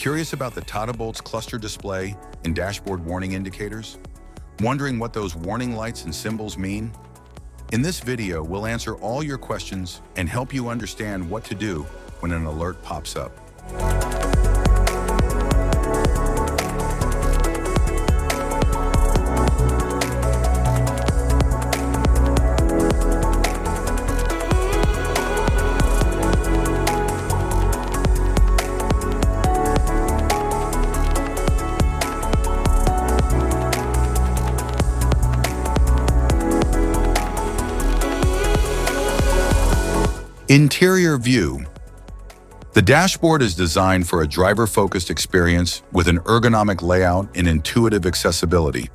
Curious about the Tata Bolt's cluster display and dashboard warning indicators? Wondering what those warning lights and symbols mean? In this video, we'll answer all your questions and help you understand what to do when an alert pops up. Interior view. The dashboard is designed for a driver-focused experience with an ergonomic layout and intuitive accessibility.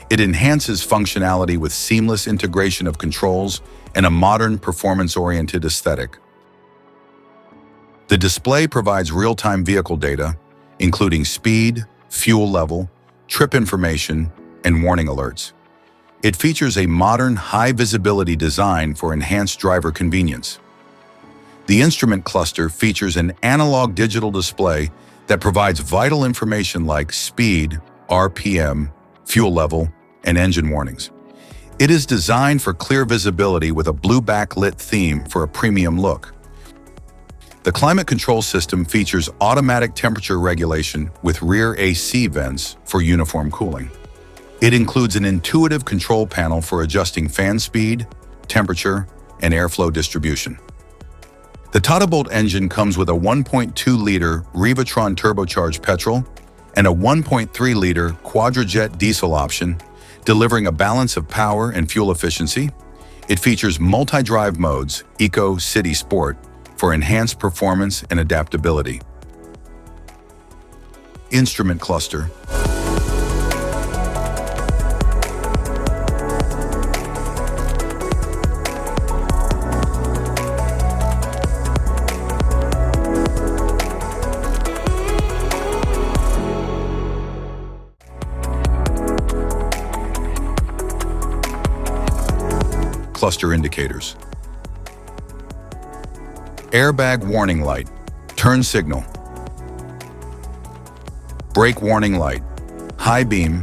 It enhances functionality with seamless integration of controls and a modern, performance-oriented aesthetic. The display provides real-time vehicle data, including speed, fuel level, trip information, and warning alerts. It features a modern, high-visibility design for enhanced driver convenience. The instrument cluster features an analog digital display that provides vital information like speed, RPM, fuel level, and engine warnings. It is designed for clear visibility with a blue backlit theme for a premium look. The climate control system features automatic temperature regulation with rear AC vents for uniform cooling. It includes an intuitive control panel for adjusting fan speed, temperature, and airflow distribution. The Tata Bolt engine comes with a 1.2-liter Revatron turbocharged petrol and a 1.3-liter Quadrajet diesel option, delivering a balance of power and fuel efficiency. It features multi-drive modes, Eco, City, Sport, for enhanced performance and adaptability. Instrument cluster. Cluster indicators. Airbag warning light, turn signal. Brake warning light, high beam.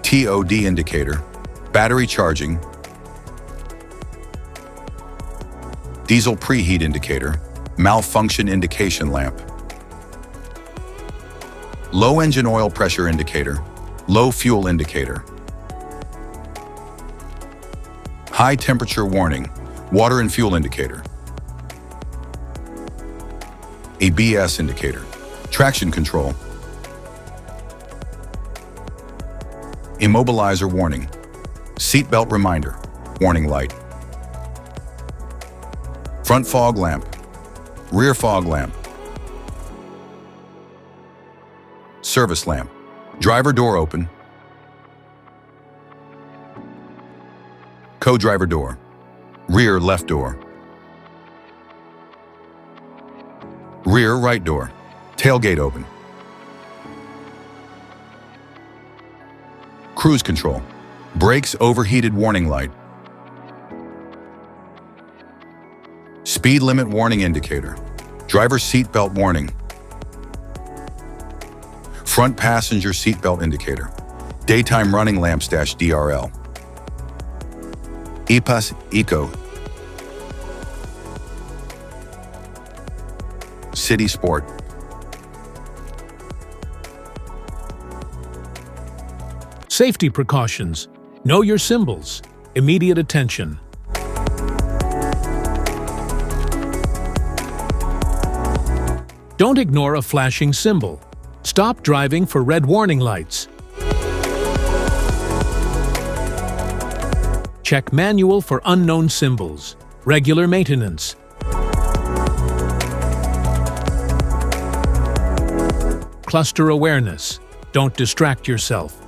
TOD indicator, battery charging. Diesel preheat indicator, malfunction indication lamp. Low engine oil pressure indicator, low fuel indicator. High temperature warning, water and fuel indicator. ABS indicator, traction control. Immobilizer warning, seatbelt reminder, warning light. Front fog lamp, rear fog lamp. Service lamp, driver door open. Co-driver door, rear left door, rear right door, tailgate open, cruise control, brakes overheated warning light, speed limit warning indicator, driver seat belt warning, front passenger seat belt indicator, daytime running lamps -DRL. EPAS Eco, City Sport. Safety precautions. Know your symbols. Immediate attention. Don't ignore a flashing symbol. Stop driving for red warning lights. Check manual for unknown symbols. Regular maintenance. Cluster awareness. Don't distract yourself.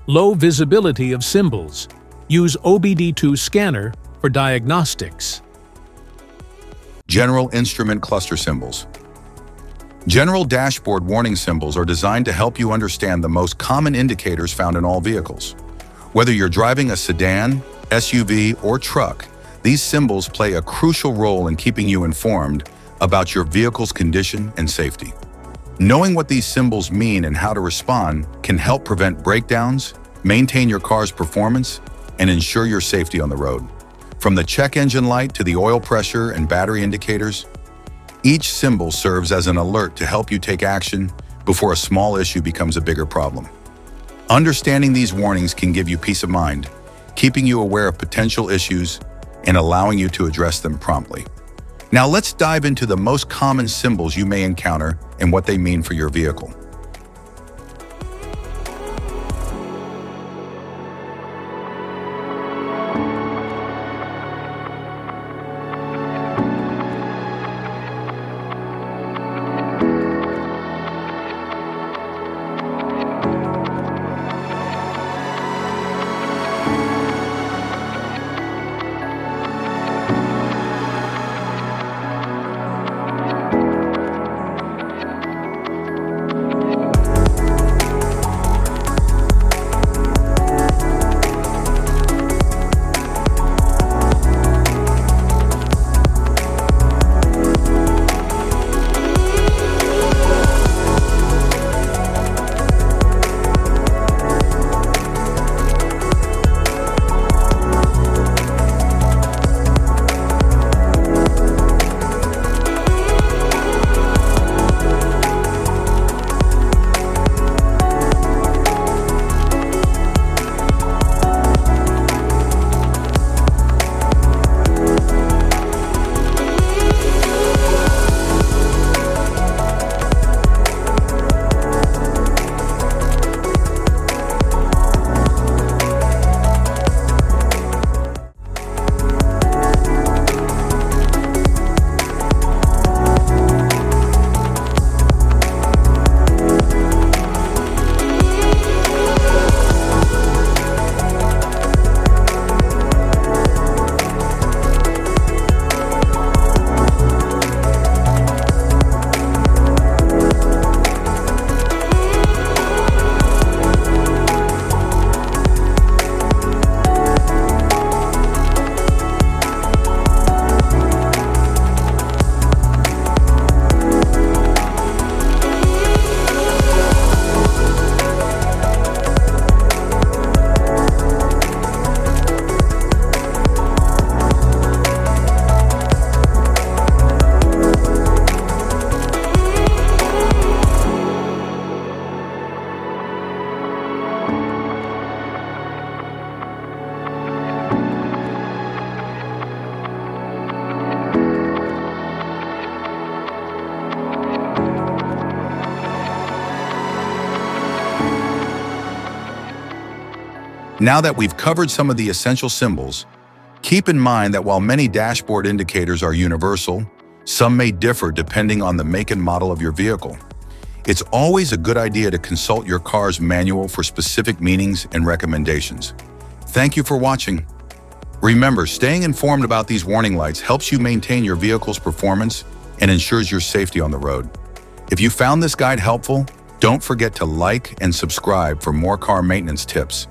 Low visibility of symbols. Use OBD2 scanner for diagnostics. General instrument cluster symbols. General dashboard warning symbols are designed to help you understand the most common indicators found in all vehicles. Whether you're driving a sedan, SUV, or truck, these symbols play a crucial role in keeping you informed about your vehicle's condition and safety. Knowing what these symbols mean and how to respond can help prevent breakdowns, maintain your car's performance, and ensure your safety on the road. From the check engine light to the oil pressure and battery indicators, each symbol serves as an alert to help you take action before a small issue becomes a bigger problem. Understanding these warnings can give you peace of mind, keeping you aware of potential issues and allowing you to address them promptly. Now let's dive into the most common symbols you may encounter and what they mean for your vehicle. Now that we've covered some of the essential symbols, keep in mind that while many dashboard indicators are universal, some may differ depending on the make and model of your vehicle. It's always a good idea to consult your car's manual for specific meanings and recommendations. Thank you for watching. Remember, staying informed about these warning lights helps you maintain your vehicle's performance and ensures your safety on the road. If you found this guide helpful, don't forget to like and subscribe for more car maintenance tips.